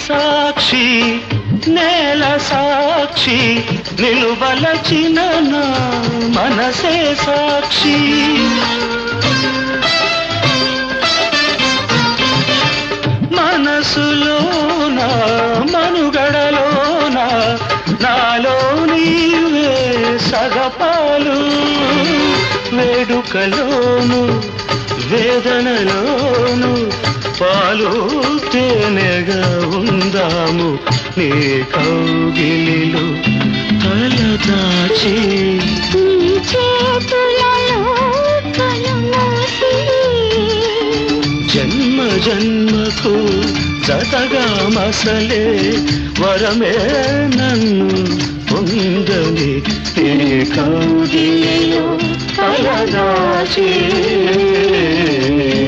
సాక్షి నేల సాక్షి నిలువలచిన నా మనసే సాక్షి మనసులోన మనుగడలోన నాలో నీవే సగపాలు వేడుకలోను వేదనలోను పాలు తేనెగా ఉందాము నీ కౌగిలిలో తలదాచి జన్మ జన్మకు జతగా మసలే వరమే నన్ను పొందని ఈ కౌగిలిలో తలదాచి